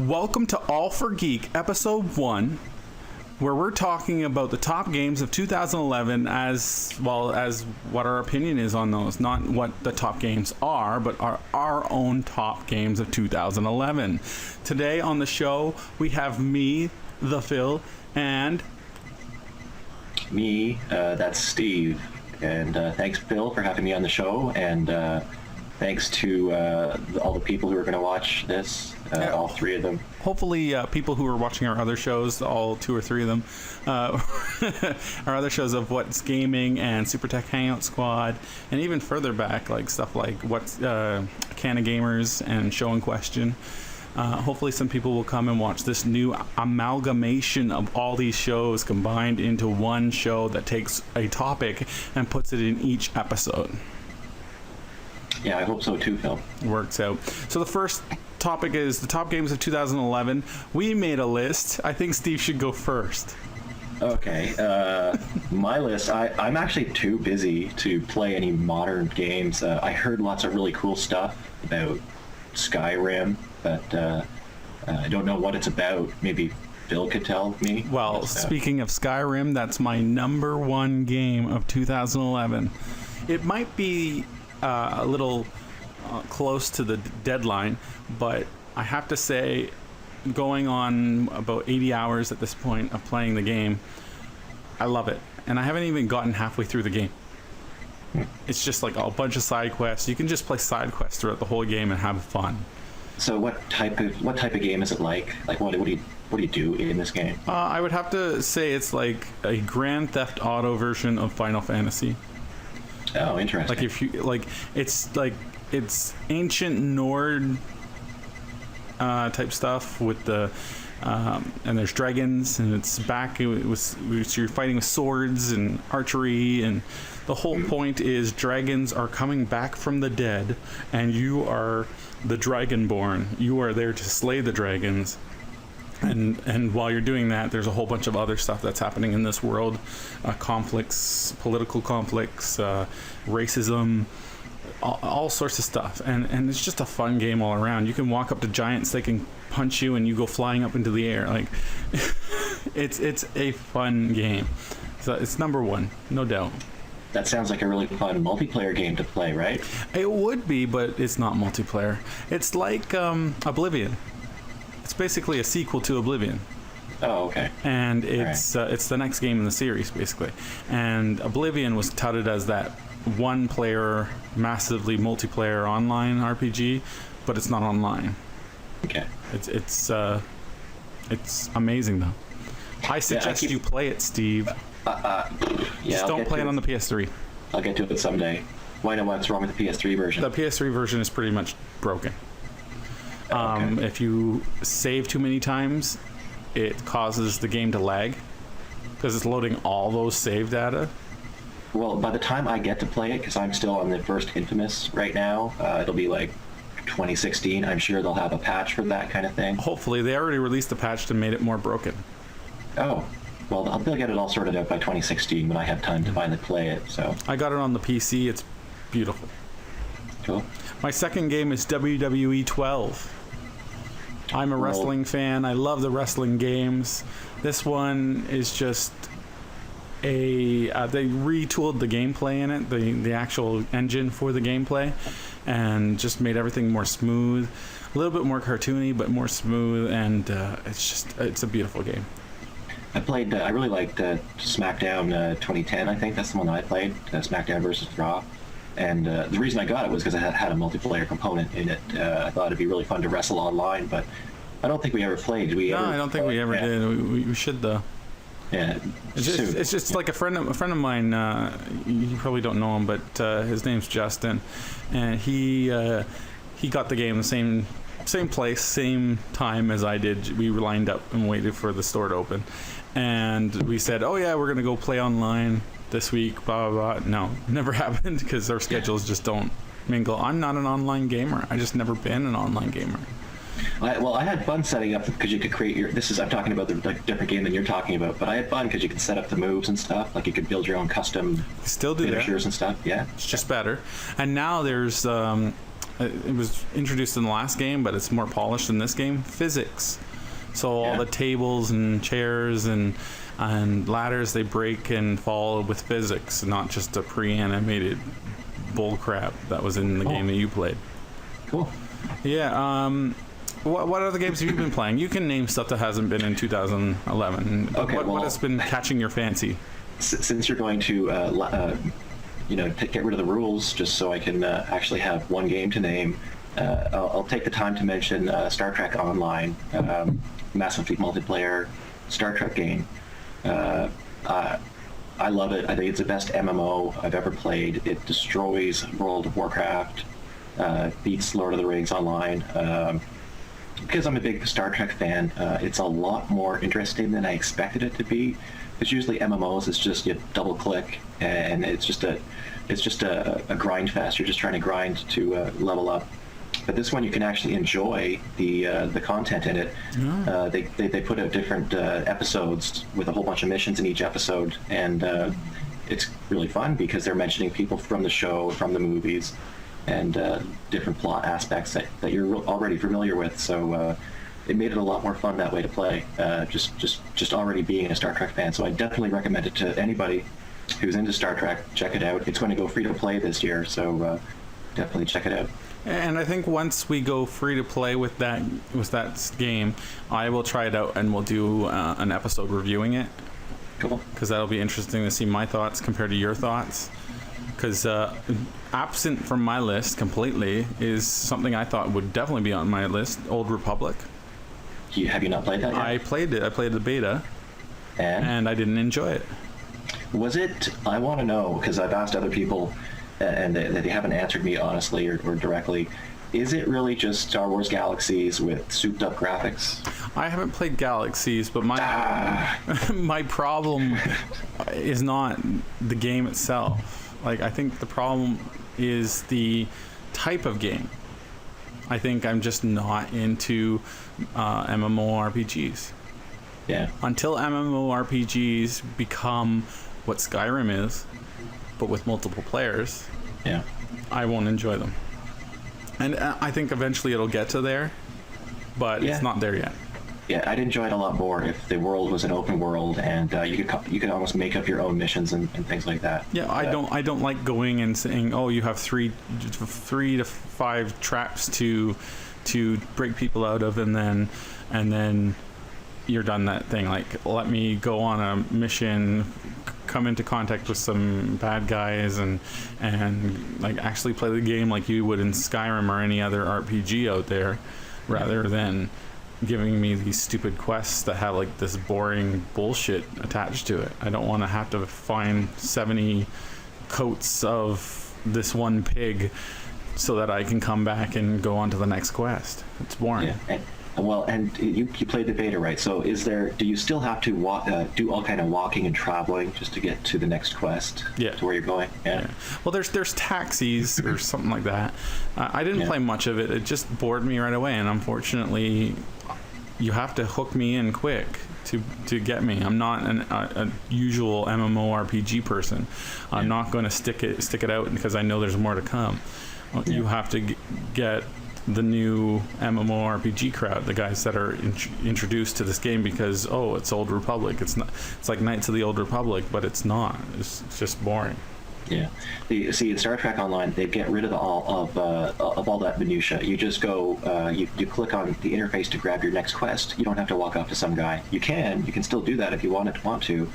Welcome to All For Geek, Episode 1, where we're talking about the top games of 2011 as well as what our opinion is on those. Not what the top games are, but our own top games of 2011. Today on the show, we have me, the Phil, and... Me, that's Steve. And thanks, Phil, for having me on the show. And thanks to all the people who are going to watch this, all three of them. Hopefully people who are watching our other shows, all two or three of them, our other shows of What's Gaming and Super Tech Hangout Squad, and even further back, like stuff like What's Can of Gamers and Show in Question. Hopefully some people will come and watch this new amalgamation of all these shows combined into one show that takes a topic and puts it in each episode. Yeah, I hope so too, Phil. Works out. So the first topic is the top games of 2011. We made a list. I think Steve should go first. Okay. My list, I'm actually too busy to play any modern games. I heard lots of really cool stuff about Skyrim, but I don't know what it's about. Maybe Phil could tell me. Well, speaking of Skyrim, that's my number one game of 2011. It might be a little close to the deadline, but I have to say, going on about 80 hours at this point of playing the game, I love it. And I haven't even gotten halfway through the game. It's just like a bunch of side quests. You can just play side quests throughout the whole game and have fun. So what type of game is it like? Like what do you do in this game? I would have to say it's like a Grand Theft Auto version of Final Fantasy. Oh, interesting. Like if you it's ancient Nord type stuff with the and there's dragons, and it's back. You're fighting with swords and archery, and the whole point is dragons are coming back from the dead, and you are the Dragonborn. You are there to slay the dragons. And while you're doing that, there's a whole bunch of other stuff that's happening in this world. Conflicts, political conflicts, racism, all sorts of stuff. And it's just a fun game all around. You can walk up to giants, they can punch you, and you go flying up into the air. Like, it's a fun game. So it's number one, no doubt. That sounds like a really fun multiplayer game to play, right? It would be, but it's not multiplayer. It's like Oblivion. It's basically a sequel to Oblivion. Oh, okay. And it's the next game in the series, basically. And Oblivion was touted as that one-player, massively multiplayer online RPG, but it's not online. Okay. It's amazing, though. I suggest you play it, Steve. Just don't play it on the PS3. I'll get to it someday. Why not? What's wrong with the PS3 version? The PS3 version is pretty much broken. Okay. If you save too many times, it causes the game to lag because it's loading all those save data. Well, by the time I get to play it, because I'm still on the first Infamous right now, it'll be like 2016. I'm sure they'll have a patch for that kind of thing. Hopefully. They already released a patch and made it more broken. Oh. Well, they'll get it all sorted out by 2016 when I have time to finally play it. So I got it on the PC. It's beautiful. Cool. My second game is WWE 12. I'm a wrestling fan. I love the wrestling games. This one is just they retooled the gameplay in it, the actual engine for the gameplay, and just made everything more smooth, a little bit more cartoony, but more smooth, and it's a beautiful game. I really liked SmackDown 2010, I think. That's the one that I played, SmackDown versus Raw. And the reason I got it was because it had a multiplayer component in it. I thought it'd be really fun to wrestle online, but I don't think we ever played. Did we ever? No, I don't think we ever did. We should, though. Yeah. It's just like a friend of mine, you probably don't know him, but his name's Justin, and he got the game the same place, same time as I did. We lined up and waited for the store to open, and we said, oh yeah, we're gonna go play online this week, blah blah blah. No, never happened because our schedules just don't mingle. I'm not an online gamer. I just never been an online gamer. I had fun setting up because you could create your. I'm talking about the different game than you're talking about, but I had fun because you could set up the moves and stuff. Like you could build your own custom still do finishers that. And stuff. Yeah, it's just better. And now there's it was introduced in the last game, but it's more polished in this game. Physics. So all the tables and chairs and ladders, they break and fall with physics, not just a pre-animated bullcrap that was in the game that you played. Cool. Yeah. What other games have you been playing? You can name stuff that hasn't been in 2011. Okay, what has been catching your fancy? Since you're going to, get rid of the rules, just so I can actually have one game to name, I'll take the time to mention Star Trek Online, Mass Effect multiplayer Star Trek game. I love it. I think it's the best MMO I've ever played. It destroys World of Warcraft, beats Lord of the Rings Online. Because I'm a big Star Trek fan, it's a lot more interesting than I expected it to be. Because usually MMOs, it's just you double click and it's just a grind fest. You're just trying to grind to level up. But this one, you can actually enjoy the content in it. They put out different episodes with a whole bunch of missions in each episode, and it's really fun because they're mentioning people from the show, from the movies, and different plot aspects that you're already familiar with. So it made it a lot more fun that way to play. Just already being a Star Trek fan, so I definitely recommend it to anybody who's into Star Trek. Check it out. It's going to go free to play this year, so definitely check it out. And I think once we go free to play with that game, I will try it out and we'll do an episode reviewing it. Cool. Because that'll be interesting to see my thoughts compared to your thoughts. Because absent from my list completely is something I thought would definitely be on my list, Old Republic. Have you not played that yet? I played it. I played the beta. And I didn't enjoy it. Was it? I want to know, because I've asked other people, and they haven't answered me honestly or directly. Is it really just Star Wars Galaxies with souped up graphics? I haven't played Galaxies, but my problem is not the game itself. Like, I think the problem is the type of game. I think I'm just not into MMORPGs. Yeah. Until MMORPGs become what Skyrim is, but with multiple players, yeah, I won't enjoy them. And I think eventually it'll get to there, but it's not there yet. Yeah, I'd enjoy it a lot more if the world was an open world and you could almost make up your own missions and things like that. Yeah, I don't like going and saying, oh, you have three to five traps to break people out of, and then you're done that thing. Like, let me go on a mission, come into contact with some bad guys, and like actually play the game like you would in Skyrim or any other RPG out there, rather than giving me these stupid quests that have like this boring bullshit attached to it. I don't want to have to find 70 coats of this one pig so that I can come back and go on to the next quest. It's boring. Yeah. And you played the beta, right? So do you still have to do all kind of walking and traveling just to get to the next quest? Yeah. To where you're going? Yeah. Well, there's taxis or something like that. I didn't play much of it. It just bored me right away, and unfortunately, you have to hook me in quick to get me. I'm not a usual MMORPG person. I'm not going to stick it out because I know there's more to come. You have to get the new MMORPG crowd, the guys that are introduced to this game because, oh, it's Old Republic. It's like Knights of the Old Republic, but it's not. It's just boring. Yeah. See, in Star Trek Online, they get rid of all that minutia. You just go, you click on the interface to grab your next quest. You don't have to walk up to some guy. You can still do that if you want to,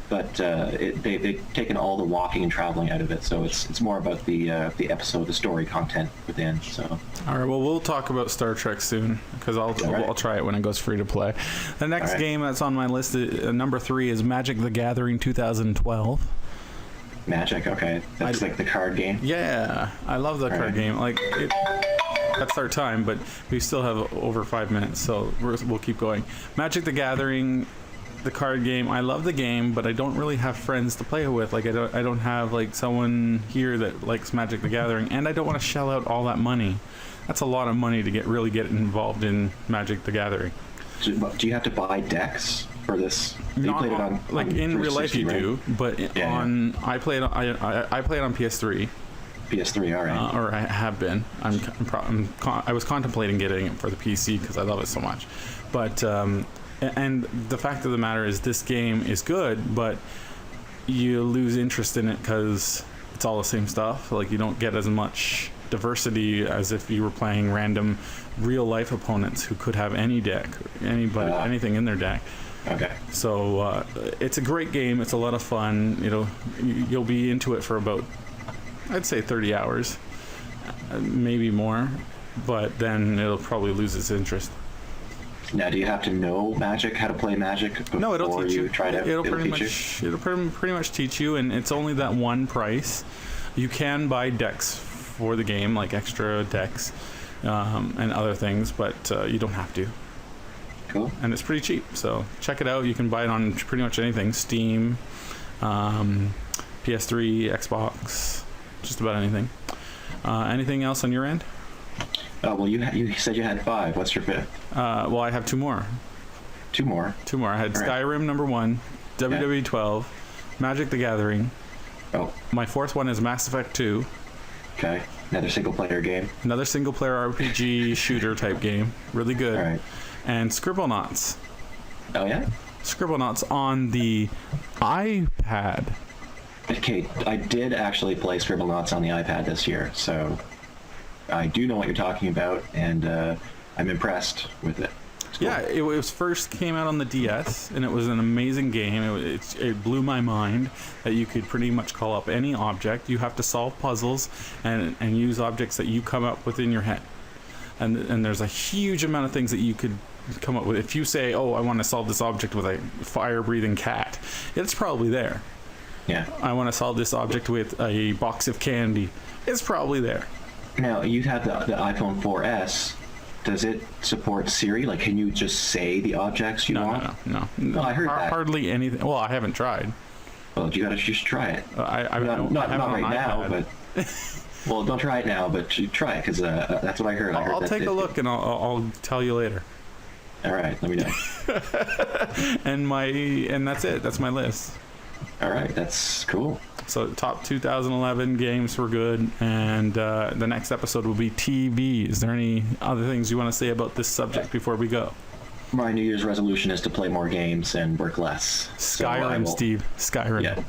but they've taken all the walking and traveling out of it. So it's more about the episode, the story content within. So. All right. Well, we'll talk about Star Trek soon because I'll try it when it goes free to play. The next game that's on my list, number 3, is Magic: The Gathering 2012. Magic, okay. That's like the card game? Yeah, I love the card game. Like, that's our time, but we still have over 5 minutes, so we'll keep going. Magic: The Gathering, the card game. I love the game, but I don't really have friends to play with. Like, I don't have like someone here that likes Magic: The Gathering, and I don't want to shell out all that money. That's a lot of money to get involved in Magic: The Gathering. Do you have to buy decks for this? Not played it on in real life you right? do, but I play it on PS3, PS3, all right. Or I have been. I was contemplating getting it for the PC because I love it so much. But and the fact of the matter is, this game is good, but you lose interest in it because it's all the same stuff. Like, you don't get as much diversity as if you were playing random real life opponents who could have any deck, anything in their deck. Okay. So it's a great game. It's a lot of fun. You'll be into it for about, I'd say, 30 hours, maybe more, but then it'll probably lose its interest. Now, do you have to know Magic, how to play Magic before No, it'll teach you. It'll pretty much teach you, and it's only that one price. You can buy decks for the game, like extra decks and other things, but you don't have to. Cool. And it's pretty cheap, so check it out. You can buy it on pretty much anything: Steam, PS3, Xbox, just about anything. Anything else on your end? Well, you said you had 5. What's your 5th? Well, I have 2 more. 2 more? 2 more. I had Skyrim #1, WWE 12, Magic the Gathering. Oh. My 4th one is Mass Effect 2. Okay. Another single-player game. Another single-player RPG shooter type game. Really good. All right. And Scribblenauts. Oh, yeah? Scribblenauts on the iPad. Okay, I did actually play Scribblenauts on the iPad this year, so I do know what you're talking about, and I'm impressed with it. Cool. Yeah, it was first came out on the DS, and it was an amazing game. It blew my mind that you could pretty much call up any object. You have to solve puzzles and use objects that you come up with in your head. And there's a huge amount of things that you could come up with. If you say, oh, I want to solve this object with a fire-breathing cat, it's probably there. Yeah. I want to solve this object with a box of candy. It's probably there. Now, you have the iPhone 4S. Does it support Siri? Like, can you just say the objects you want? No. No, I heard that. Hardly anything. Well, I haven't tried. Well, you gotta just try it. Not right now, but well, don't try it now. But you try it because that's what I heard. I'll take a look and I'll tell you later. All right, let me know. and that's it. That's my list. All right, that's cool. So top 2011 games were good, and the next episode will be TV. Is there any other things you want to say about this subject before we go? My New Year's resolution is to play more games and work less. Skyrim, Steve. Skyrim. Yeah.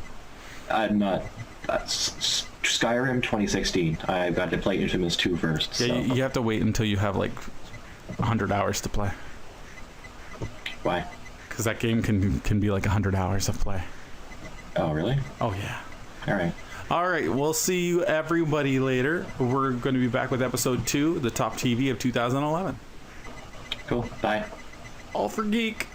I'm not... Skyrim 2016. I've got to play Infamous 2 first. Yeah, so. you have to wait until you have like 100 hours to play. Why? Because that game can be like 100 hours of play. Oh, really? Oh, yeah. All right. We'll see you everybody later. We're going to be back with episode 2, the top TV of 2011. Cool. Bye. All for Geek.com.